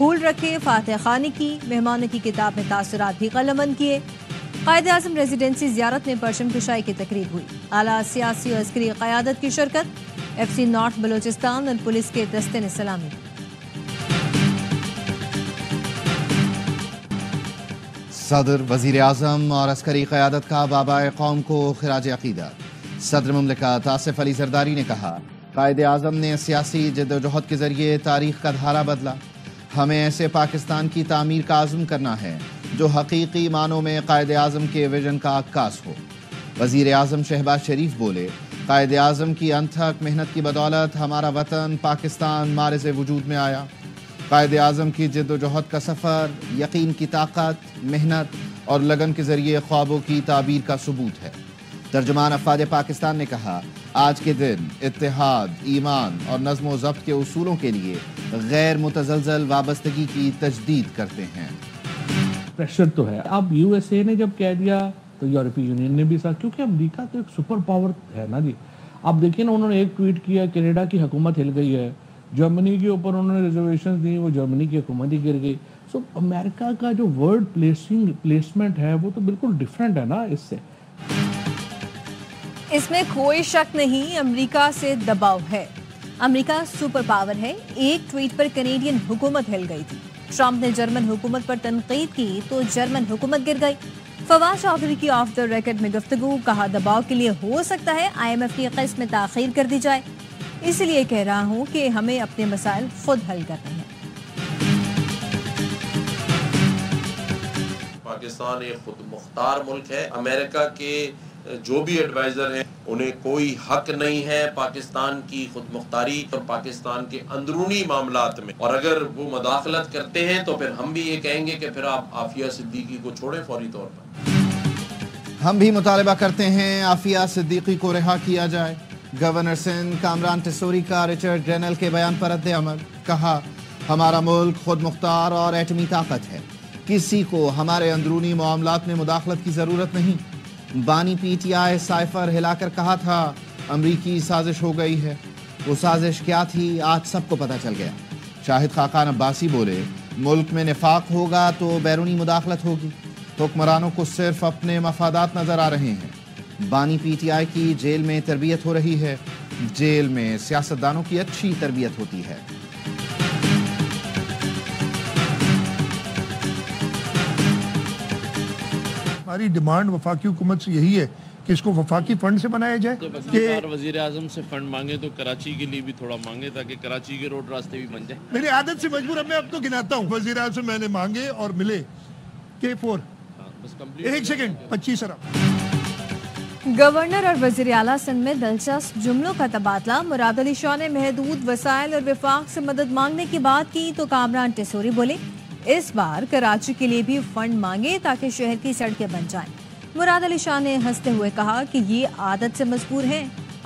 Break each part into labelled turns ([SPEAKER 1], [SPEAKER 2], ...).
[SPEAKER 1] پھول رکھے، فاتح خوانی کی، مہمانوں کی کتاب میں تاثرات بھی قلمبند کیے۔ قائد اعظم ریزیڈنسی زیارت میں پرچم کشائی کی تقریب ہوئی۔ اعلیٰ سیاسی و عسکری قیادت کی شرکت، ایف سی نارتھ بلوچستان اور پولیس کے دستے نے سلامی دی۔
[SPEAKER 2] صدر، وزیر اعظم اور عسکری قیادت کا بابائے قوم کو خراج عقیدت۔ صدر مملکت آصف علی زرداری نے کہا، قائد اعظم نے سیاسی جدوجہد کے ذریعے تاریخ کا دھارا بدلا۔ ہمیں ایسے پاکستان کی تعمیر کا عزم کرنا ہے جو حقیقی معنوں میں قائد اعظم کے ویژن کا عکاس ہو۔ وزیر اعظم شہباز شریف بولے، قائد اعظم کی انتھک محنت کی بدولت ہمارا وطن پاکستان معرض وجود میں آیا۔ قائد اعظم کی جد و جہد کا سفر یقین کی طاقت، محنت اور لگن کے ذریعے خوابوں کی تعبیر کا ثبوت ہے۔ ترجمان افواج پاکستان نے کہا، آج کے دن اتحاد، ایمان اور نظم و ضبط کے اصولوں کے لیے غیر متزلزل وابستگی کی تجدید کرتے ہیں۔
[SPEAKER 3] پریشر تو ہے۔ اب یو ایس اے نے جب کہہ دیا تو یورپی یونین نے بھی ساتھ، کیونکہ امریکہ تو ایک سپر پاور ہے نا جی۔ اب دیکھیں نا، انہوں نے ایک ٹویٹ کیا، کینیڈا کی حکومت ہل گئی ہے، جرمنی کے اوپر انہوں نے ریزرویشن دی، وہ جرمنی کی حکومت ہی گر گئی۔ سو امریکہ کا جو ورڈ پلیسمنٹ ہے وہ تو بالکل ڈیفرنٹ ہے نا اس سے۔
[SPEAKER 1] اس میں کوئی شک نہیں، امریکہ سے دباؤ ہے۔ امریکہ سپر پاور ہے۔ ایک ٹویٹ پر کینیڈین حکومت ہل گئی تھی۔ ٹرمپ نے جرمن حکومت پر تنقید کی تو جرمن حکومت گر گئی۔ فواد چودھری کی آف دا ریکارڈ میں گفتگو، کہا دباؤ کے لیے ہو سکتا ہے آئی ایم ایف کی قسط میں تاخیر کر دی جائے، اس لیے کہہ رہا ہوں کہ ہمیں اپنے مسائل خود حل کرنے ہیں۔
[SPEAKER 4] پاکستان ایک خود مختار ملک ہے۔ امریکہ کے جو بھی ایڈوائزر ہیں انہیں کوئی حق نہیں ہے پاکستان کی خود مختاری اور پاکستان کے اندرونی معاملات میں، اور اگر وہ مداخلت کرتے ہیں تو پھر ہم بھی یہ کہیں گے کہ پھر آپ عافیہ صدیقی کو چھوڑیں فوری طور پر۔
[SPEAKER 2] ہم بھی مطالبہ کرتے ہیں عافیہ صدیقی کو رہا کیا جائے۔ گورنر سندھ کامران ٹیسوری کا رچرڈ گرینل کے بیان پر رد عمل، کہا ہمارا ملک خود مختار اور ایٹمی طاقت ہے، کسی کو ہمارے اندرونی معاملات میں مداخلت کی ضرورت نہیں۔ بانی پی ٹی آئی سائفر ہلا کر کہا تھا امریکی سازش ہو گئی ہے، وہ سازش کیا تھی آج سب کو پتہ چل گیا۔ شاہد خاقان عباسی بولے، ملک میں نفاق ہوگا تو بیرونی مداخلت ہوگی، حکمرانوں کو صرف اپنے مفادات نظر آ رہے ہیں۔ بانی پی ٹی آئی کی جیل میں تربیت ہو رہی ہے، جیل میں سیاستدانوں کی اچھی تربیت ہوتی ہے۔
[SPEAKER 5] ہماری ڈیمانڈ وفاقی حکومت سے یہی ہے کہ اس کو وفاقی فنڈ سے بنایا جائے۔
[SPEAKER 6] جب وزیر اعظم سے فنڈ مانگے تو کراچی کے لیے بھی تھوڑا مانگے تاکہ کراچی کے روڈ راستے بھی بن جائیں۔
[SPEAKER 5] میری عادت سے مجبور اب میں اب تو گناتا ہوں، وزیر اعظم سے میں نے مانگے اور ملے K4 ایک سیکنڈ 25 ارب۔
[SPEAKER 1] گورنر اور وزیر اعلیٰ سندھ میں دلچسپ جملوں کا تبادلہ۔ مراد علی شاہ نے محدود وسائل اور وفاق سے مدد مانگنے کی بات کی تو کامران ٹیسوری بولے، اس بار کراچی کے لیے بھی فنڈ مانگے تاکہ شہر کی سڑکیں بن جائیں۔ مراد علی شاہ نے ہنستے ہوئے کہا کہ یہ عادت سے مجبور ہیں،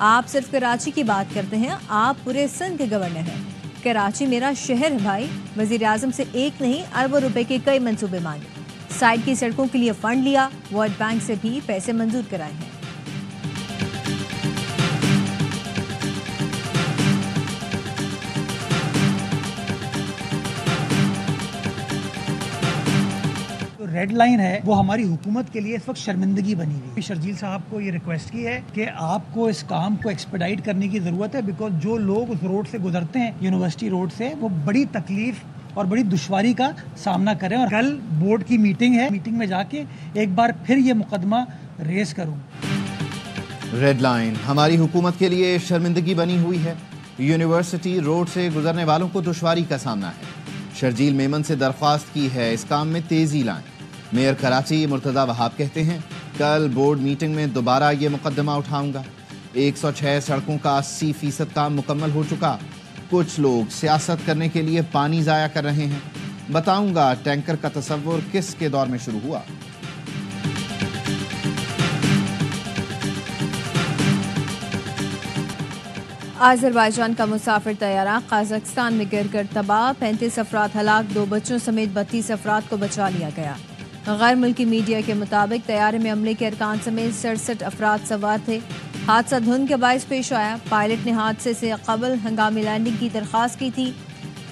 [SPEAKER 1] آپ صرف کراچی کی بات کرتے ہیں، آپ پورے سندھ کے گورنر ہیں۔ کراچی میرا شہر ہے بھائی۔ وزیر اعظم سے ایک نہیں اربوں روپے کے کئی منصوبے مانگے، سائڈ کی سڑکوں کے لیے فنڈ لیا، ورلڈ بینک سے بھی پیسے منظور کرائے ہیں۔
[SPEAKER 7] ریڈ لائن ہے وہ ہماری حکومت کے لیے اس وقت شرمندگی بنی ہوئی۔ شرجیل صاحب کو یہ ریکویسٹ کی ہے کہ آپ کو اس کام کو ایکسپیڈائٹ کرنے کی ضرورت ہے، بیکاز جو لوگ اس روڈ سے گزرتے ہیں یونیورسٹی روڈ سے، وہ بڑی تکلیف اور بڑی دشواری کا سامنا کریں۔ اور کل بورڈ کی میٹنگ ہے، میٹنگ میں جا کے ایک بار پھر یہ مقدمہ ریز کروں۔
[SPEAKER 2] ریڈ لائن ہماری حکومت کے لیے شرمندگی بنی ہوئی ہے، یونیورسٹی روڈ سے گزرنے والوں کو دشواری کا سامنا ہے۔ شرجیل میمن سے درخواست کی ہے اس کام میں تیزی لائیں۔ میئر کراچی مرتضی وہاب کہتے ہیں، کل بورڈ میٹنگ میں دوبارہ یہ مقدمہ اٹھاؤں گا۔ 106 سڑکوں کا 80% کام مکمل ہو چکا۔ کچھ لوگ سیاست کرنے کے لیے پانی ضائع کر رہے ہیں۔ بتاؤں گا ٹینکر کا تصور کس کے دور میں شروع ہوا۔
[SPEAKER 1] آذربائیجان کا مسافر طیارہ قازقستان میں گر کر تباہ، 35 افراد ہلاک، 2 بچوں سمیت 32 افراد کو بچا لیا گیا۔ غیر ملکی میڈیا کے مطابق طیارے میں عملے کے ارکان سمیت 67 افراد سوار تھے۔ حادثہ دھند کے باعث پیش آیا۔ پائلٹ نے حادثے سے قبل ہنگامی لینڈنگ کی درخواست کی تھی۔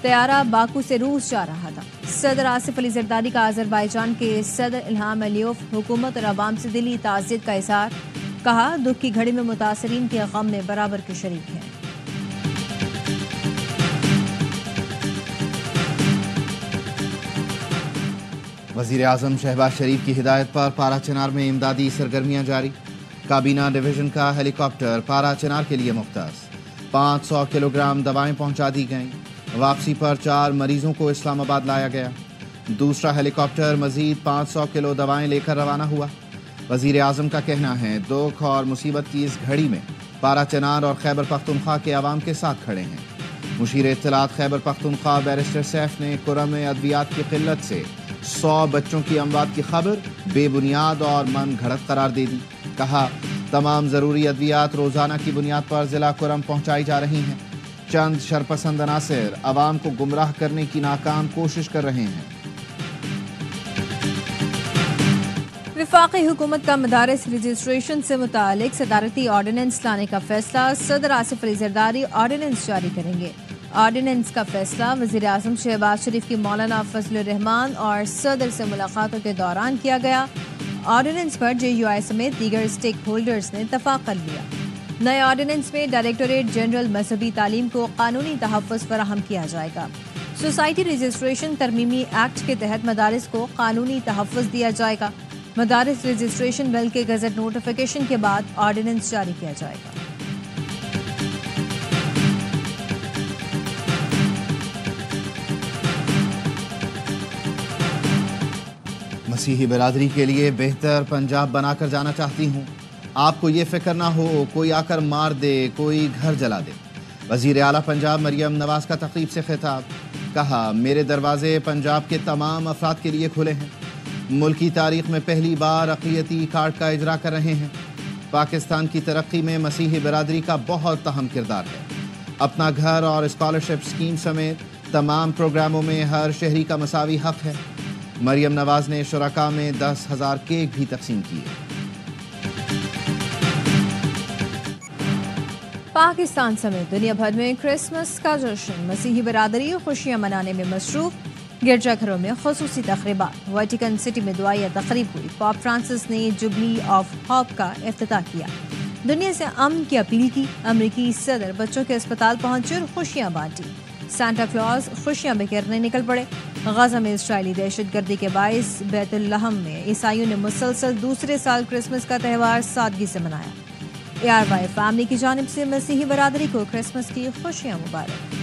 [SPEAKER 1] طیارہ باکو سے روس جا رہا تھا۔ صدر آصف علی زرداری کا آذربائیجان کے صدر الہام علیوف حکومت اور عوام سے دلی تعزیت کا اظہار، کہا دکھ کی گھڑی میں متاثرین کے غم میں برابر کے شریک ہیں۔
[SPEAKER 2] وزیر اعظم شہباز شریف کی ہدایت پر پارا چنار میں امدادی سرگرمیاں جاری، کابینہ ڈویژن کا ہیلی کاپٹر پارا چنار کے لیے مختص، 500 کلو گرام دوائیں پہنچا دی گئیں، واپسی پر 4 مریضوں کو اسلام آباد لایا گیا، دوسرا ہیلی کاپٹر مزید 500 کلو دوائیں لے کر روانہ ہوا۔ وزیر اعظم کا کہنا ہے دکھ اور مصیبت کی اس گھڑی میں پارا چنار اور خیبر پختونخوا کے عوام کے ساتھ کھڑے ہیں۔ مشیر اطلاعات خیبر پختونخوا بیرسٹر سیف نے کرم میں ادویات کی قلت سے 100 بچوں کی اموات کی خبر بے بنیاد اور من گھڑت قرار دے دی، کہا تمام ضروری ادویات روزانہ کی بنیاد پر ضلع کرم پہنچائی جا رہی ہیں، چند شرپسند عناصر عوام کو گمراہ کرنے کی ناکام کوشش کر رہے ہیں۔
[SPEAKER 1] وفاقی حکومت کا مدارس رجسٹریشن سے متعلق صدارتی آرڈیننس لانے کا فیصلہ، صدر آصف علی زرداری آرڈیننس جاری کریں گے۔ آرڈیننس کا فیصلہ وزیر اعظم شہباز شریف کی مولانا فضل الرحمان اور صدر سے ملاقاتوں کے دوران کیا گیا۔ آرڈیننس پر JUI سمیت دیگر اسٹیک ہولڈرز نے اتفاق کر لیا۔ نئے آرڈیننس میں ڈائریکٹوریٹ جنرل مذہبی تعلیم کو قانونی تحفظ فراہم کیا جائے گا۔ سوسائٹی رجسٹریشن ترمیمی ایکٹ کے تحت مدارس کو قانونی تحفظ دیا جائے گا۔ مدارس رجسٹریشن بل کے گزٹ نوٹیفیکیشن کے بعد آرڈیننس جاری کیا جائے گا۔
[SPEAKER 2] مسیحی برادری کے لیے بہتر پنجاب بنا کر جانا چاہتی ہوں، آپ کو یہ فکر نہ ہو کوئی آ کر مار دے، کوئی گھر جلا دے۔ وزیر اعلیٰ پنجاب مریم نواز کا تقریب سے خطاب، کہا میرے دروازے پنجاب کے تمام افراد کے لیے کھلے ہیں، ملکی تاریخ میں پہلی بار اقلیتی کارڈ کا اجرا کر رہے ہیں۔ پاکستان کی ترقی میں مسیحی برادری کا بہت اہم کردار ہے، اپنا گھر اور اسکالرشپ اسکیم سمیت تمام پروگراموں میں ہر شہری کا مساوی حق ہے۔ مریم نواز نے شرکاء میں 10,000 کیک بھی تقسیم کیے۔
[SPEAKER 1] پاکستان سمیت دنیا بھر میں کرسمس کا جشن، مسیحی برادری خوشیاں منانے میں مصروف، گرجا گھروں میں خصوصی تقریبات، ویٹیکن سٹی میں دعائیہ تقریب ہوئی، پاپ فرانسس نے جوبلی آف ہوپ کا افتتاح کیا، دنیا سے امن کی اپیل کی، امریکی صدر بچوں کے اسپتال پہنچے اور خوشیاں بانٹی، سانتا کلاز خوشیاں بکھیرنے نکل پڑے۔ غزہ میں اسرائیلی دہشت گردی کے باعث بیت الحم میں عیسائیوں نے مسلسل دوسرے سال کرسمس کا تہوار سادگی سے منایا۔ ARY فیملی کی جانب سے مسیحی برادری کو کرسمس کی خوشیاں مبارک۔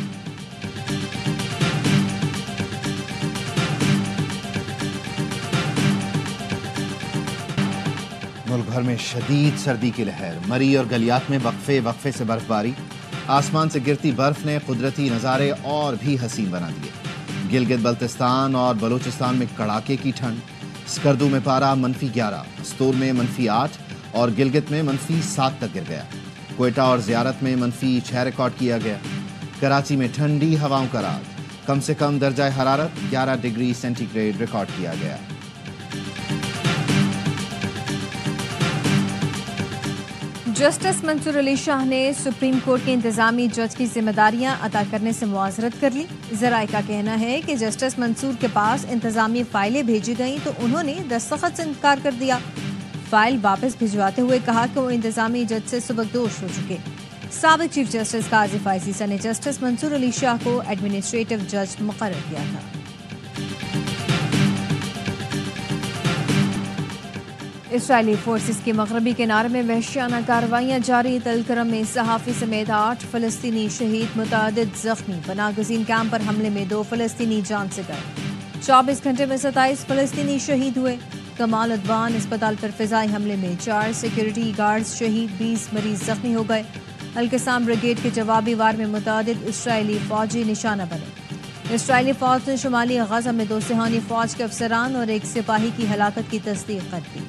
[SPEAKER 2] ملک بھر میں شدید سردی کی لہر، مری اور گلیات میں وقفے وقفے سے برف باری، آسمان سے گرتی برف نے قدرتی نظارے اور بھی حسین بنا دیے۔ گلگت بلتستان اور بلوچستان میں کڑاکے کی ٹھنڈ، سکردو میں پارا -11، استور میں -8 اور گلگت میں -7 تک گر گیا۔ کوئٹہ اور زیارت میں -6 ریکارڈ کیا گیا۔ کراچی میں ٹھنڈی ہواؤں کا راج، کم سے کم درجہ حرارت 11 ڈگری سینٹی گریڈ ریکارڈ کیا گیا۔
[SPEAKER 1] جسٹس منصور علی شاہ نے سپریم کورٹ کے انتظامی جج کی ذمہ داریاں عطا کرنے سے معذرت کر لی۔ ذرائع کا کہنا ہے کہ جسٹس منصور کے پاس انتظامی فائلیں بھیجی گئیں تو انہوں نے دستخط سے انکار کر دیا۔ فائل واپس بھجواتے ہوئے کہا کہ وہ انتظامی جج سے سبکدوش ہو چکے۔ سابق چیف جسٹس قاضی فائز عیسیٰ نے جسٹس منصور علی شاہ کو ایڈمنسٹریٹو جج مقرر کیا تھا۔ اسرائیلی فورسز کی مغربی کنارے میں وحشیانہ کارروائیاں جاری، تل کرم میں صحافی سمیت 8 فلسطینی شہید، متعدد زخمی، پناہ گزین کیمپ پر حملے میں 2 فلسطینی جان سے گئے، 24 گھنٹے میں 27 فلسطینی شہید ہوئے۔ کمال ادوان اسپتال پر فضائی حملے میں 4 سیکیورٹی گارڈز شہید، 20 مریض زخمی ہو گئے۔ القسام بریگیڈ کے جوابی وار میں متعدد اسرائیلی فوجی نشانہ بنے۔ اسرائیلی فوج نے شمالی غزہ میں 2 سہانی فوج کے افسران اور 1 سپاہی کی ہلاکت کی تصدیق کر دی۔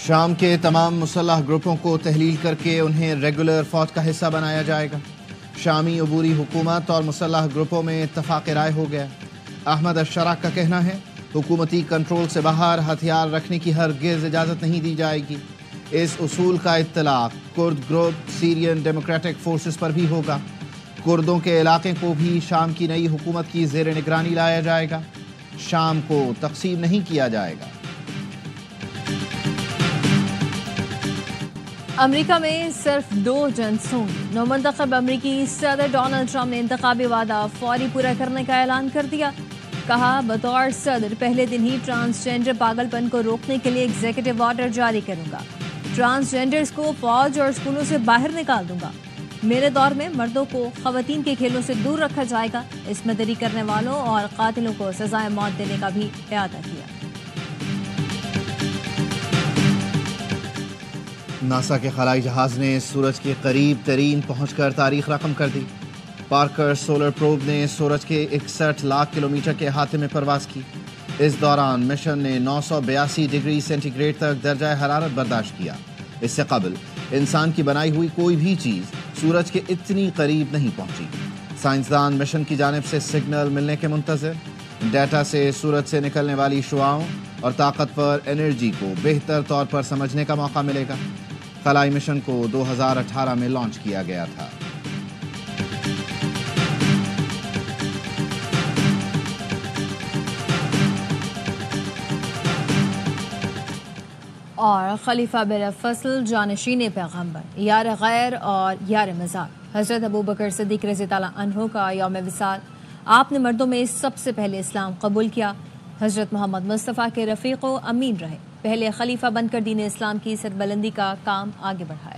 [SPEAKER 2] شام کے تمام مسلح گروپوں کو تحلیل کر کے انہیں ریگولر فوج کا حصہ بنایا جائے گا۔ شامی عبوری حکومت اور مسلح گروپوں میں اتفاق رائے ہو گیا۔ احمد الشراق کا کہنا ہے حکومتی کنٹرول سے باہر ہتھیار رکھنے کی ہرگز اجازت نہیں دی جائے گی۔ اس اصول کا اطلاق کرد گروپ سیرین ڈیموکریٹک فورسز پر بھی ہوگا۔ کردوں کے علاقے کو بھی شام کی نئی حکومت کی زیر نگرانی لایا جائے گا۔ شام کو تقسیم نہیں کیا جائے گا۔
[SPEAKER 1] امریکہ میں صرف 2 جنس ہوں گے۔ نومنتخب امریکی صدر ڈونلڈ ٹرمپ نے انتخابی وعدہ فوری پورا کرنے کا اعلان کر دیا۔ کہا بطور صدر پہلے دن ہی ٹرانسجینڈر پاگل پن کو روکنے کے لیے ایگزیکٹو آرڈر جاری کروں گا۔ ٹرانسجینڈرز کو فوج اور اسکولوں سے باہر نکال دوں گا۔ میرے دور میں مردوں کو خواتین کے کھیلوں سے دور رکھا جائے گا۔ اس میں دری کرنے والوں اور قاتلوں کو سزائے موت دینے کا بھی اعادہ کیا۔
[SPEAKER 2] ناسا کے خلائی جہاز نے سورج کے قریب ترین پہنچ کر تاریخ رقم کر دی۔ پارکر سولر پروب نے سورج کے 61 لاکھ کلومیٹر کے احاطے میں پرواز کی۔ اس دوران مشن نے 982 ڈگری سینٹی گریڈ تک درجہ حرارت برداشت کیا۔ اس سے قبل انسان کی بنائی ہوئی کوئی بھی چیز سورج کے اتنی قریب نہیں پہنچی۔ سائنسدان مشن کی جانب سے سگنل ملنے کے منتظر۔ ڈیٹا سے سورج سے نکلنے والی شعاؤں اور طاقتور انرجی کو بہتر طور پر سمجھنے کا موقع ملے گا۔ خلائی مشن کو 2018 میں لانچ کیا گیا تھا۔
[SPEAKER 1] اور خلیفہ بالفصل جانشین پیغمبر یار غیر اور یار مزار حضرت ابوبکر صدیق رضی اللہ عنہ کا یوم وصال۔ آپ نے مردوں میں سب سے پہلے اسلام قبول کیا۔ حضرت محمد مصطفیٰ کے رفیق و امین رہے۔ پہلے خلیفہ بن کر دین اسلام کی سربلندی کا کام آگے بڑھایا۔